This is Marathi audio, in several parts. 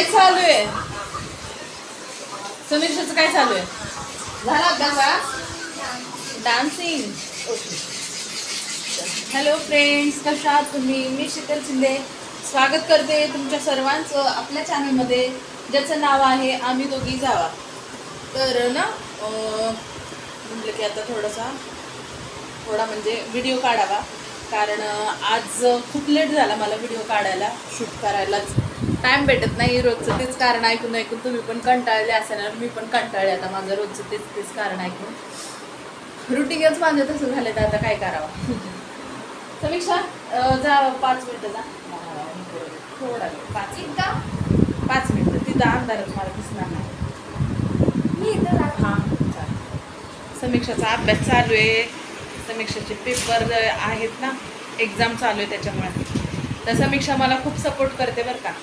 काय चालू आहे? समीक्षाचं काय चालू आहे? झाला अभ्यास? डान्सिंग. हॅलो फ्रेंड्स, कशा आहात तुम्ही? मी शीतल शिंदे स्वागत करते तुमच्या सर्वांचं आपल्या चॅनलमध्ये, ज्याचं नाव आहे आम्ही दोघी जावा. तर ना म्हटलं की आता थोडा म्हणजे व्हिडिओ काढावा, कारण आज खूप लेट झाला मला व्हिडिओ काढायला, शूट करायलाच टाईम भेटत नाही. रोजचं तेच कारण ऐकून तुम्ही पण कंटाळले असेल, मी पण कंटाळले. आता माझं रोजचं तेच कारण ऐकून रुटीनच माझं तसं झालं, तर आता काय करावं. समीक्षा जा 5 मिनिटं जा, थोडा 5 मिनिटं. तिथं अंधारात मला दिसणार नाही. मी इथं हां चालेल. समीक्षाचा अभ्यास चालू आहे. समीक्षाचे पेपर आहेत ना, एक्झाम चालू आहे त्याच्यामुळे. तर समीक्षा मला खूप सपोर्ट करते बरं का.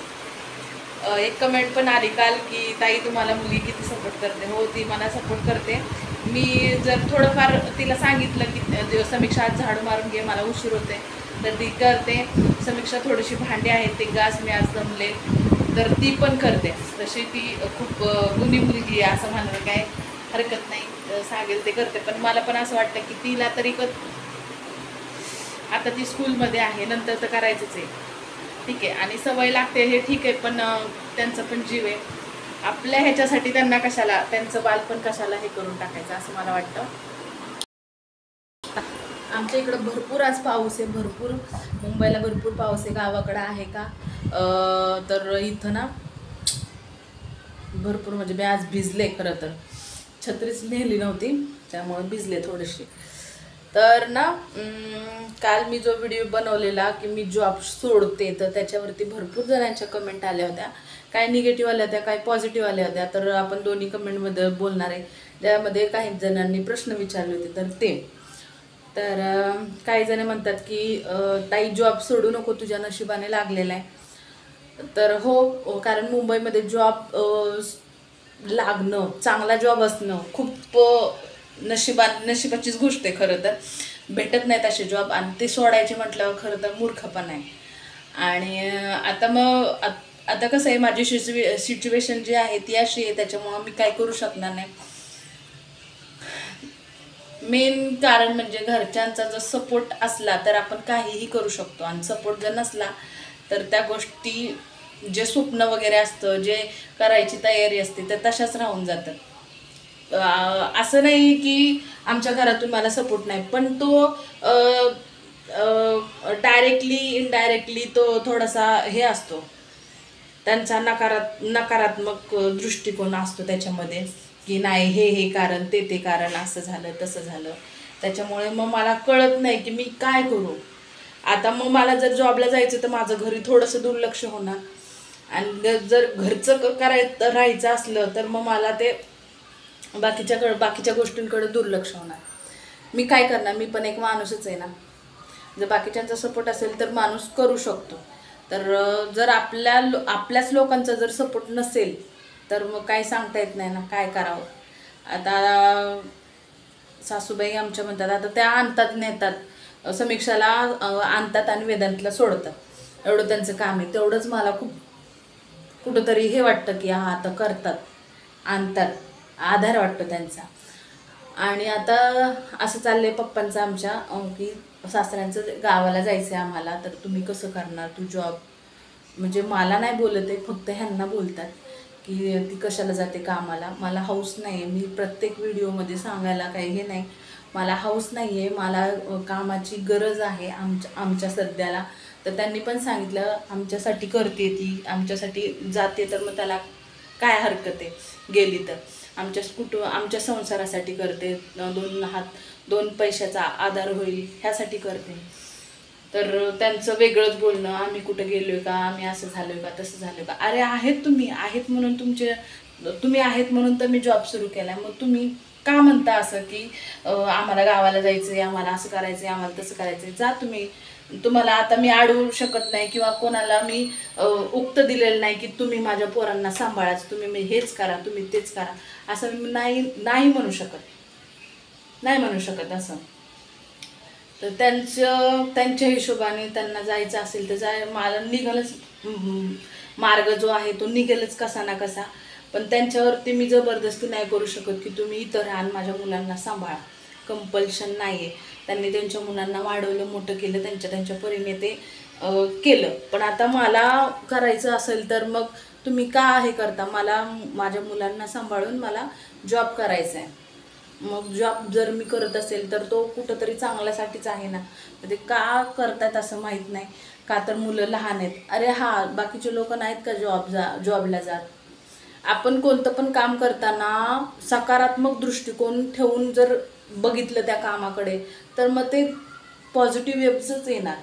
एक कमेंट पण आली काल की ताई तुम्हाला मुली किती सपोर्ट करते. हो, ती मला सपोर्ट करते. मी जर थोडंफार तिला सांगितलं की समीक्षा आज झाडू मारून घे, मला उशीर होते, तर ती करते. समीक्षा थोडीशी भांडी आहेत ते घास, मी आज जमले तर ती पण करते. तशी ती खूप गुणी मुलगी आहे असं म्हणायला काय हरकत नाही, सांगेल ते करते. पण मला पण असं वाटतं की तिला तरी आता ती स्कूलमध्ये आहे, नंतर तर करायचंच आहे, ठीक आहे. आणि सवय लागते हे ठीक आहे, पण त्यांचं पण जीव आहे. आपल्या ह्याच्यासाठी त्यांना कशाला, त्यांचं बालपण कशाला हे करून टाकायचं असं मला वाटतं. आमच्या इकडं भरपूर आज पाऊस आहे, भरपूर. मुंबईला भरपूर पाऊस आहे. गावाकडं आहे का? तर इथं ना भरपूर, म्हणजे मी आज भिजले. खरं तर छत्रीच नेली नव्हती, त्यामुळे भिजले थोडेसे. तर ना काल मी जो व्हिडिओ बनवलेला की मी जॉब सोडते, तर त्याच्यावरती भरपूर जणांच्या कमेंट आल्या होत्या. काय निगेटिव्ह आल्या होत्या, काय पॉझिटिव्ह आल्या होत्या. तर आपण दोन्ही कमेंटमध्ये बोलणार आहे. त्यामध्ये काही जणांनी प्रश्न विचारले होते, तर काही जण म्हणतात की ताई जॉब सोडू नको, तुझ्या नशिबाने लागलेला आहे. तर हो, कारण मुंबईमध्ये जॉब लागणं, चांगला जॉब असणं खूप नशिबाचीच गोष्ट आहे. खरं तर भेटत नाहीत असे जॉब, आणि ते सोडायचे म्हटल्यावर खरं तर मूर्खपणा आहे. आणि आता कसं आहे, माझी सिच्युएशन जी आहे ती अशी आहे, त्याच्यामुळं मी काय करू शकणार नाही. मेन कारण म्हणजे घरच्यांचा जर सपोर्ट असला तर आपण काहीही करू शकतो, आणि सपोर्ट जर नसला तर त्या गोष्टी, जे स्वप्न वगैरे असतं, जे करायची तयारी असते, तर तशाच राहून जातात. असं नाही की आमच्या घरातून मला सपोर्ट नाही, पण तो डायरेक्टली इनडायरेक्टली तो थोडासा हे असतो, त्यांचा नकारात्मक दृष्टिकोन असतो त्याच्यामध्ये, की नाही हे कारण, ते कारण, असं झालं तसं झालं. त्याच्यामुळे मग मला कळत नाही की मी काय करू. आता मग मला जर जॉबला जायचं तर माझं घरी थोडंसं दुर्लक्ष होणार, आणि जर घरचं राहायचं असलं तर मग मला ते बाकीच्या गोष्टींकडे दुर्लक्ष होणार. मी काय करणार, मी पण एक माणूसच आहे ना. जर बाकीच्यांचा सपोर्ट असेल तर माणूस करू शकतो. तर जर आपल्याच लोकांचा जर सपोर्ट नसेल तर मग काय सांगता येत नाही ना, काय करावं. आता सासूबाई आमच्या म्हणतात, आता त्या आणतात नेतात, समीक्षाला आणतात आणि वेदांतला सोडतात, एवढं त्यांचं काम आहे. तेवढंच मला खूप कुठंतरी हे वाटतं की हा आता करतात, आणतात, आधार वाटतो त्यांचा. आणि आता असं चाललंय पप्पांचं आमच्या की सासऱ्यांचं गावाला जायचं आहे आम्हाला, तर तुम्ही कसं करणार, तू जॉब, म्हणजे मला नाही बोलत आहे, फक्त ह्यांना बोलतात की ती कशाला जाते कामाला. मला हाऊस नाही आहे, मी प्रत्येक व्हिडिओमध्ये सांगायला काही हे नाही, मला हाऊस नाही आहे, मला कामाची गरज आहे आमच्या सध्याला. तर त्यांनी पण सांगितलं आमच्यासाठी करते ती, आमच्यासाठी जाते, तर मग त्याला काय हरकत आहे, गेली तर आमच्या संसारासाठी करते, दोन पैशाचा आधार होईल ह्यासाठी करते. तर त्यांचं वेगळंच बोलणं, आम्ही कुठं गेलो आहे का, आम्ही असं झालो आहे का, तसं झालं का. अरे तुम्ही आहेत म्हणून तुम्ही आहेत म्हणून तर मी जॉब सुरू केला आहे. मग तुम्ही का म्हणता असं की आम्हाला गावाला जायचं आहे, आम्हाला असं करायचं आहे, आम्हाला तसं करायचं आहे. जा तुम्ही. तुम्हाला आता मी अडवू शकत नाही, किंवा कोणाला मी उक्त दिलेलं नाही की तुम्ही माझ्या पोरांना सांभाळाच, तुम्ही हेच करा, तुम्ही तेच करा, असं मी नाही म्हणू शकत असं. तर त्यांच्या हिशोबाने त्यांना जायचं असेल तर मला मार्ग जो आहे तो निघेलच कसा ना कसा. पण त्यांच्यावरती मी जबरदस्ती नाही करू शकत की तुम्ही इथं राहा माझ्या मुलांना सांभाळा. कंपल्शन नाही आहे. त्यांनी त्यांच्या मुलांना वाढवलं, मोठं केलं, त्यांच्या परीने ते केलं. पण आता मला करायचं असेल तर मग तुम्ही का हे करता? मला माझ्या मुलांना सांभाळून मला जॉब करायचा आहे. मग जॉब जर मी करत असेल तर तो कुठंतरी चांगल्यासाठीच आहे ना. ते का करतात असं माहीत नाही. का तर मुलं लहान आहेत. अरे हा, बाकीचे लोक नाहीत का जॉबला जात? आपण कोणतं पण काम करताना सकारात्मक दृष्टिकोन ठेवून जर बघितलं त्या कामाकडे तर मग ते पॉझिटिव्ह वेव्हच येणार.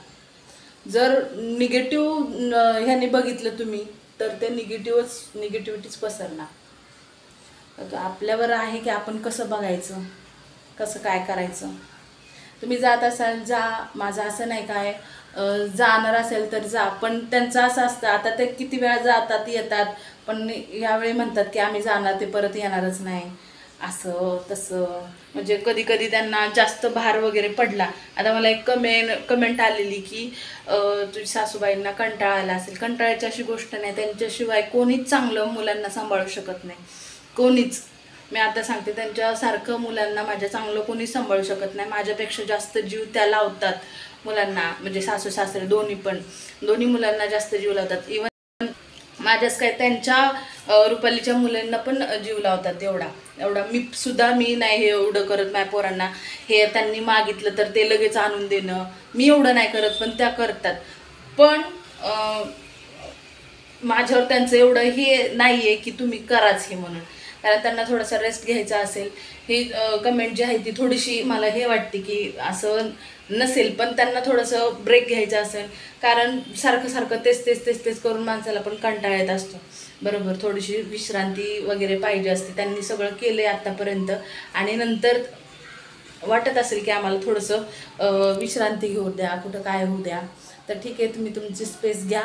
जर निगेटिव्ह ह्याने बघितलं तुम्ही तर ते निगेटिव्हिटीच पसरणार. आपल्यावर आहे की आपण कसं बघायचं, कसं काय करायचं. तुम्ही जात असाल जा, माझं असं नाही काय, जाणार असेल तर जा. पण त्यांचं असं असतं, आता ते किती वेळा जातात येतात, पण यावेळी म्हणतात की आम्ही जाणार, ते परत येणारच नाही, असं तसं. म्हणजे कधी कधी त्यांना जास्त भार वगैरे पडला. आता मला एक कमेंट आलेली की तुझ्या सासूबाईंना कंटाळा आला असेल. कंटाळ्याची अशी गोष्ट नाही. त्यांच्याशिवाय कोणीच चांगलं मुलांना सांभाळू शकत नाही, कोणीच. मी आता सांगते, त्यांच्यासारखं मुलांना माझ्या चांगलं कोणी सांभाळू शकत नाही. माझ्यापेक्षा जास्त जीव त्या लावतात मुलांना, म्हणजे सासू सासरे दोन्ही मुलांना जास्त जीव लावतात. इवन माझ्याच काय, त्यांच्या रुपालीच्या मुलांना पण जीव लावतात. एवढा मी नाही हे एवढं करत माझ्या पोरांना. हे त्यांनी मागितलं तर ते लगेच आणून देणं, मी एवढं नाही करत, पण त्या करतात. पण माझ्यावर त्यांचं एवढं हे नाही आहे की तुम्ही कराच हे म्हणून. कारण त्यांना थोडासा रेस्ट घ्यायचा असेल. ही कमेंट जी आहे ती थोडीशी मला हे वाटते की असं नसेल, पण त्यांना थोडंसं ब्रेक घ्यायचं असेल. कारण सारखं तेच करून माणसाला पण कंटाळा येत असतो. बरोबर, थोडीशी विश्रांती वगैरे पाहिजे असते. त्यांनी सगळं केलं आहे आत्तापर्यंत आणि नंतर वाटत असेल की आम्हाला थोडंसं विश्रांती घेऊ द्या, कुठं काय होऊ द्या, तर ठीक आहे, तुम्ही तुमची स्पेस घ्या.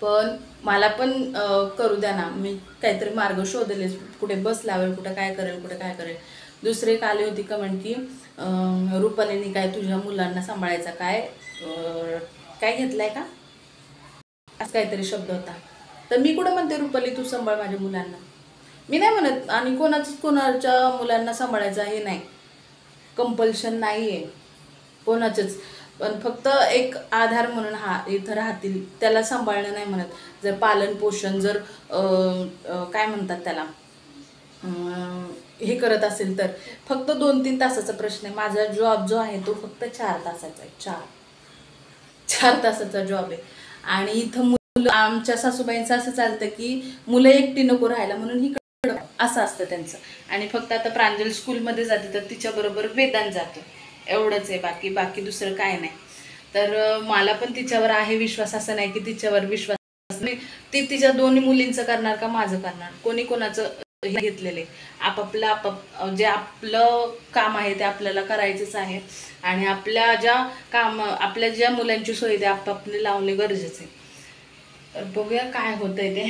पण मला पण करू द्या ना. मी काहीतरी मार्ग शोधेल, कुठे बस लावेल, कुठं काय करेल. दुसरे एक आली होती कमेंट की रुपालीने काय तुझ्या मुलांना सांभाळायचा काय घेतलाय का, असं काहीतरी शब्द होता. तर मी कुठं म्हणते रुपाली तू सांभाळ माझ्या मुलांना, मी नाही म्हणत. आणि कोणाच्या मुलांना सांभाळायचं हे नाही, कंपल्शन नाही आहे कोणाचंच. पण फक्त एक आधार म्हणून हा इथं राहतील त्याला सांभाळणं नाही म्हणत. जर पालन पोषण जर काय म्हणतात त्याला हे करत असेल तर फक्त 2-3 तासाचा प्रश्न आहे. माझा जॉब जो आहे तो फक्त 4 तासाचा आहे. 4 तासाचा जॉब आहे. आणि इथं मुलं, आमच्या सासूबाईंचं असं चालतं की मुलं एकटी नको राहायला म्हणून इकडं असं असतं त्यांचं. आणि फक्त आता प्रांजल स्कूलमध्ये जाते तर तिच्याबरोबर वेदांत जातो, एवढंच आहे. बाकी दुसरं काय नाही. तर मला पण तिच्यावर आहे विश्वास. असं नाही की तिच्यावर विश्वास नाही. ती तिच्या दोन्ही मुलींचं करणार का माझं करणार? कोणी कोणाचं हे घेतलेले. आपापलं जे आपलं काम आहे ते आपल्याला करायचंच आहे. आणि आपल्या ज्या मुलांची सोय ते आपापले लावणे गरजेचे. तर बघूया काय होतंय ते.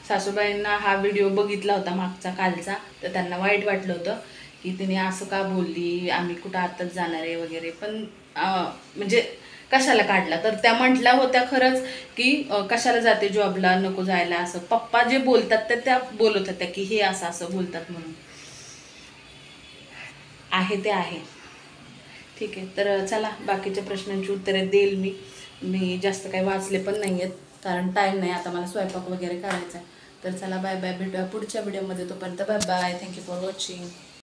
सासूबाईंना हा व्हिडिओ बघितला होता मागचा, कालचा, तर त्यांना वाईट वाटलं होतं की तिने असं का बोलली, आम्ही कुठं आताच जाणार आहे वगैरे. पण म्हणजे कशाला काढला, तर त्या म्हटल्या होत्या खरंच की कशाला जाते जॉबला, नको जायला. असं पप्पा जे बोलतात तर त्या बोलत होत्या की हे असं बोलतात म्हणून. आहे ते आहे, ठीक आहे. तर चला, बाकीच्या प्रश्नांची उत्तरे देईल मी जास्त काही वाचले पण नाही आहेत कारण टाईम नाही. आता मला स्वयंपाक वगैरे करायचा आहे. तर चला, बाय बाय, भेटूया पुढच्या व्हिडिओमध्ये. तोपर्यंत bye bye, thank you for watching.